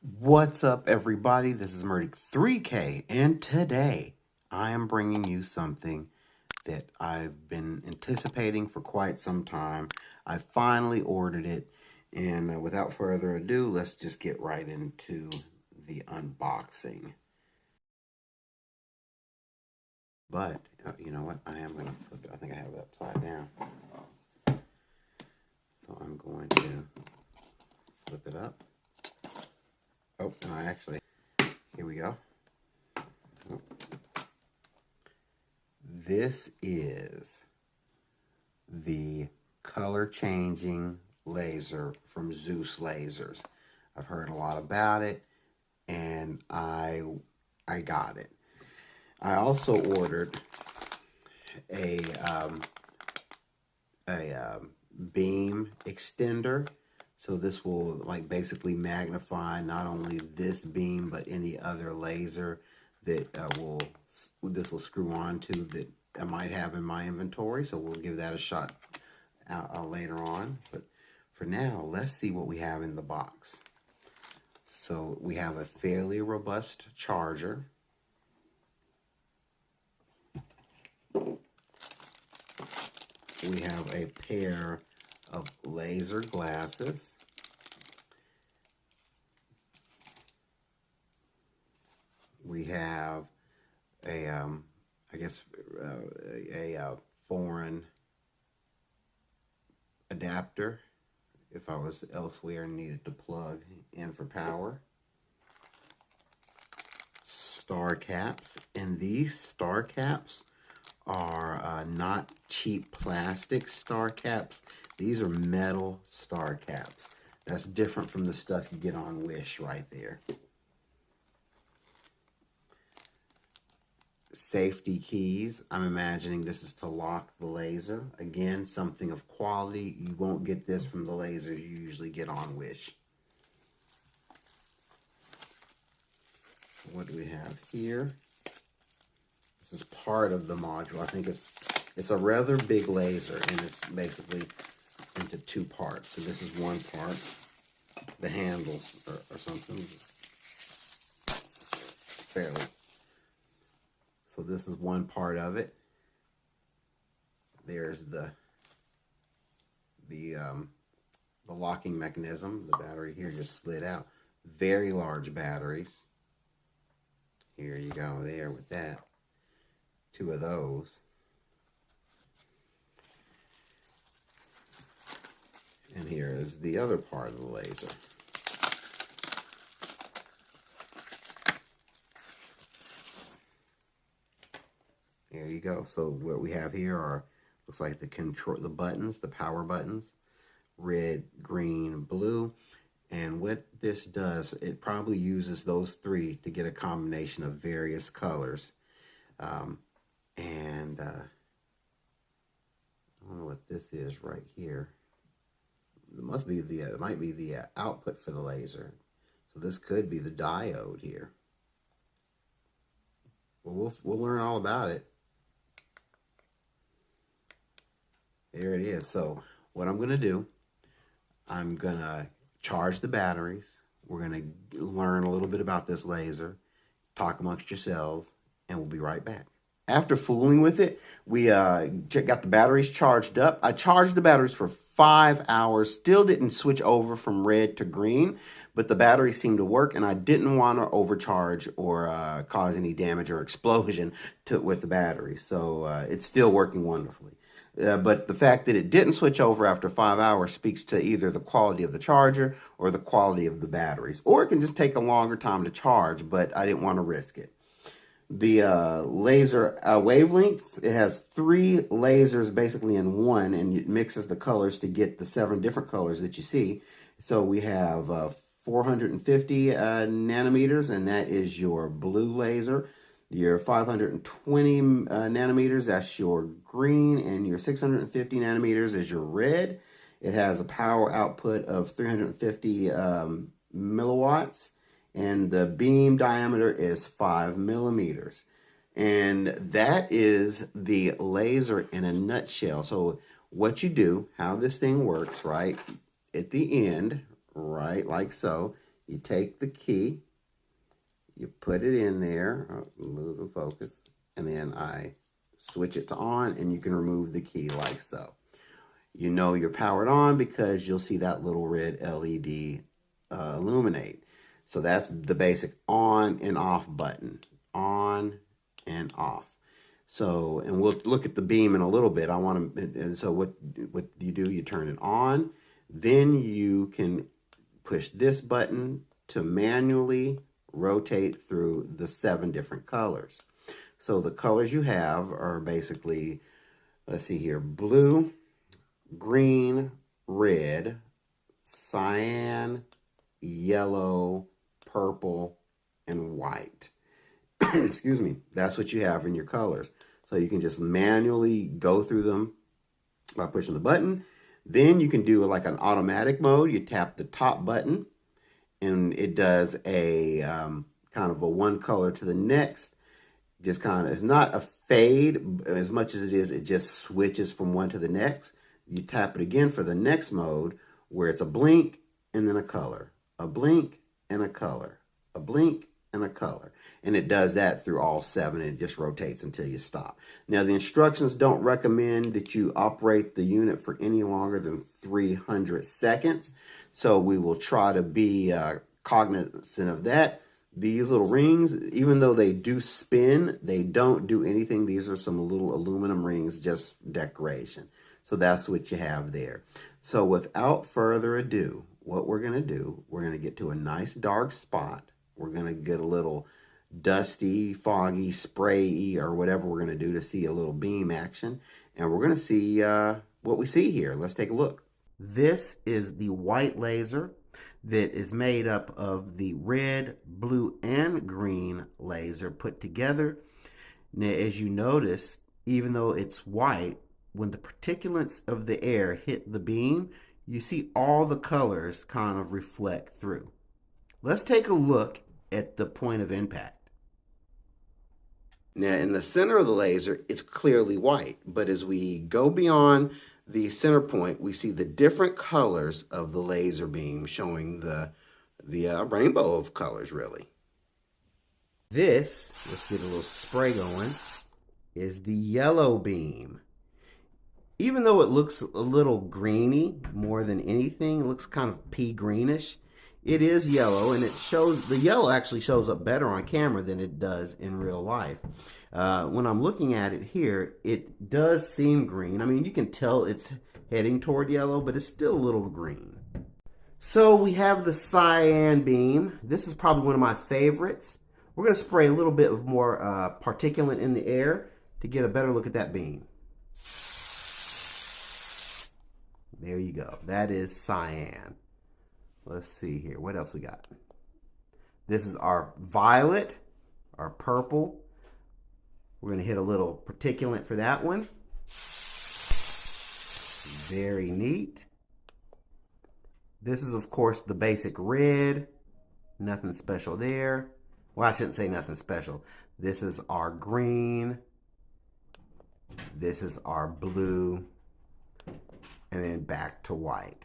What's up, everybody? This is Murdy 3K, and today I am bringing you something that I've been anticipating for quite some time. I finally ordered it, and without further ado, let's just get right into the unboxing. But, you know what? I am going to flip it. I think I have it upside down. So I'm going to flip it up. Oh, no, here we go. Oh. This is the color changing laser from ZEUS Lasers. I've heard a lot about it, and I got it. I also ordered a beam extender. So this will basically magnify not only this beam but any other laser that this will screw on to that I might have in my inventory. So we'll give that a shot later on. But for now, let's see what we have in the box. So we have a fairly robust charger. We have a pair of laser glasses. We have a foreign adapter if I was elsewhere and needed to plug in for power. Star caps, and these star caps are not cheap plastic star caps. These are metal star caps. That's different from the stuff you get on Wish right there. Safety keys. I'm imagining this is to lock the laser. Again, something of quality. You won't get this from the lasers you usually get on Wish. What do we have here? This is part of the module. I think it's a rather big laser, and it's basically into two parts. So this is one part, the handles or something. Fairly. So this is one part of it. There's the locking mechanism. The battery here just slid out. Very large batteries. Here you go there with that. Two of those. And here is the other part of the laser. There you go. So what we have here are, looks like the buttons, the power buttons, red, green, blue. And what this does, it probably uses those three to get a combination of various colors. I don't know what this is right here. It must be it might be the output for the laser. So this could be the diode here. Well, we'll learn all about it. There it is. So what I'm going to do, I'm going to charge the batteries. We're going to learn a little bit about this laser, talk amongst yourselves, and we'll be right back. After fooling with it, we got the batteries charged up. I charged the batteries for 5 hours, still didn't switch over from red to green, but the battery seemed to work, and I didn't want to overcharge or cause any damage or explosion with the battery. So it's still working wonderfully. But the fact that it didn't switch over after 5 hours speaks to either the quality of the charger or the quality of the batteries. Or it can just take a longer time to charge, but I didn't want to risk it. The laser wavelengths, it has 3 lasers basically in one, and it mixes the colors to get the 7 different colors that you see. So we have 450 nanometers, and that is your blue laser. Your 520 nanometers, that's your green, and your 650 nanometers is your red. It has a power output of 350 milliwatts, and the beam diameter is 5 millimeters. And that is the laser in a nutshell. So what you do, how this thing works, right, at the end, right, like so, you take the key, you put it in there, losing focus, and then I switch it to on, and you can remove the key like so. You know you're powered on because you'll see that little red LED illuminate. So that's the basic on and off button. On and off. So, and we'll look at the beam in a little bit. And so what you do, you turn it on, then you can push this button to manually rotate through the 7 different colors. So the colors you have are basically, let's see here, blue, green, red, cyan, yellow, purple, and white. Excuse me. That's what you have in your colors. So you can just manually go through them by pushing the button. Then you can do like an automatic mode. You tap the top button and it does a kind of a one color to the next. Just kind of, it's not a fade as much as it is, it just switches from one to the next. You tap it again for the next mode where it's a blink and then a color, a blink and a color, a blink and a color. And it does that through all 7 and it just rotates until you stop. Now the instructions don't recommend that you operate the unit for any longer than 300 seconds. So we will try to be cognizant of that. These little rings, even though they do spin, they don't do anything. These are some little aluminum rings, just decoration. So that's what you have there. So without further ado, what we're going to do, we're going to get to a nice dark spot. We're going to get a little dusty, foggy, sprayy, or whatever we're going to do to see a little beam action. And we're going to see what we see here. Let's take a look. This is the white laser that is made up of the red, blue, and green laser put together. Now, as you notice, even though it's white, when the particulates of the air hit the beam, you see all the colors kind of reflect through. Let's take a look at the point of impact. Now, in the center of the laser, it's clearly white, but as we go beyond the center point, we see the different colors of the laser beam showing the rainbow of colors, really. This, let's get a little spray going, is the yellow beam. Even though it looks a little greeny more than anything, it looks kind of pea greenish, it is yellow, and it shows, the yellow actually shows up better on camera than it does in real life. When I'm looking at it here, it does seem green. I mean, you can tell it's heading toward yellow, but it's still a little green. So we have the cyan beam. This is probably one of my favorites. We're going to spray a little bit of more particulate in the air to get a better look at that beam. There you go. That is cyan. Let's see here. What else we got? This is our violet, our purple. We're going to hit a little particulate for that one. Very neat. This is, of course, the basic red. Nothing special there. Well, I shouldn't say nothing special. This is our green. This is our blue. And then back to white.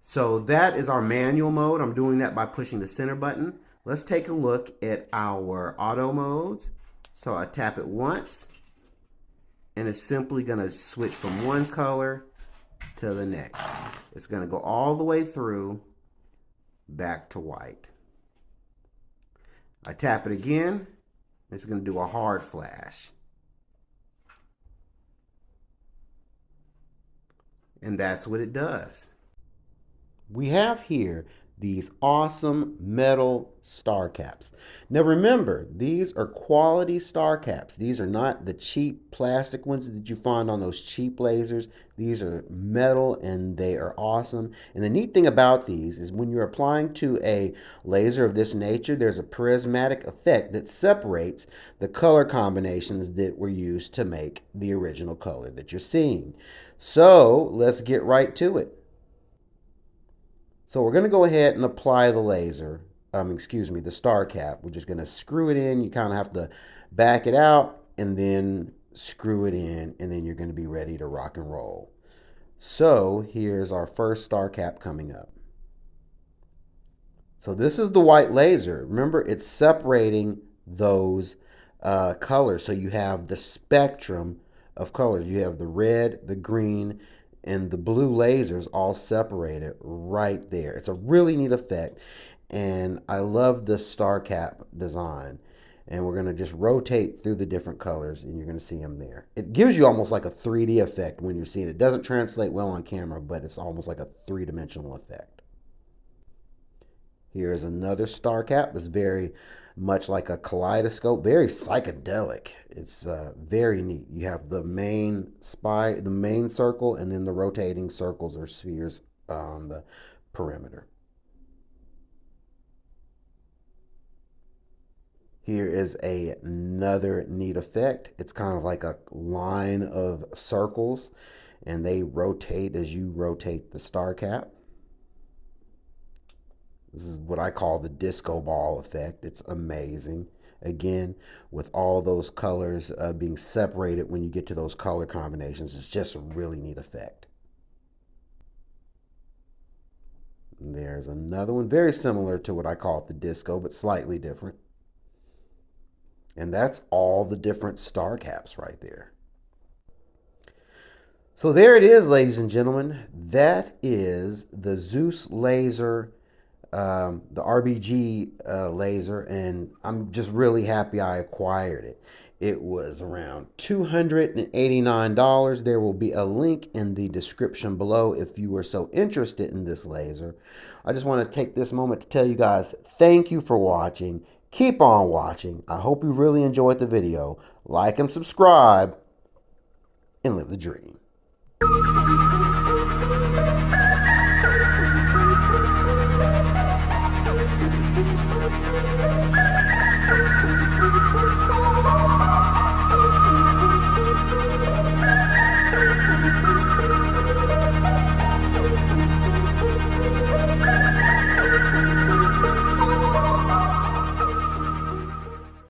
So that is our manual mode. I'm doing that by pushing the center button. Let's take a look at our auto modes. So I tap it once, and it's simply going to switch from one color to the next. It's going to go all the way through back to white. I tap it again, it's going to do a hard flash. And that's what it does. We have here these awesome metal star caps. Now remember, these are quality star caps. These are not the cheap plastic ones that you find on those cheap lasers. These are metal and they are awesome. And the neat thing about these is when you're applying to a laser of this nature, there's a prismatic effect that separates the color combinations that were used to make the original color that you're seeing. So let's get right to it. So we're going to go ahead and apply the laser, the star cap. We're just going to screw it in. You kind of have to back it out and then screw it in, and then you're going to be ready to rock and roll. So here's our first star cap coming up. So this is the white laser. Remember, it's separating those colors. So you have the spectrum of colors. You have the red, the green, and the blue lasers all separated right there. It's a really neat effect. And I love the star cap design. And we're going to just rotate through the different colors and you're going to see them there. It gives you almost like a 3D effect when you're seeing it. It doesn't translate well on camera, but it's almost like a three-dimensional effect. Here is another star cap. It's very much like a kaleidoscope, very psychedelic. It's very neat. You have the main circle, and then the rotating circles or spheres on the perimeter. Here is another neat effect. It's kind of like a line of circles, and they rotate as you rotate the star cap. This is what I call the disco ball effect. It's amazing. Again, with all those colors being separated when you get to those color combinations, it's just a really neat effect. And there's another one, very similar to what I call the disco, but slightly different. And that's all the different star caps right there. So there it is, ladies and gentlemen. That is the ZEUS laser, the RBG laser, and I'm just really happy I acquired it. It was around $289. There will be a link in the description below if you are so interested in this laser. I just want to take this moment to tell you guys thank you for watching. Keep on watching. I hope you really enjoyed the video. Like and subscribe, and live the dream.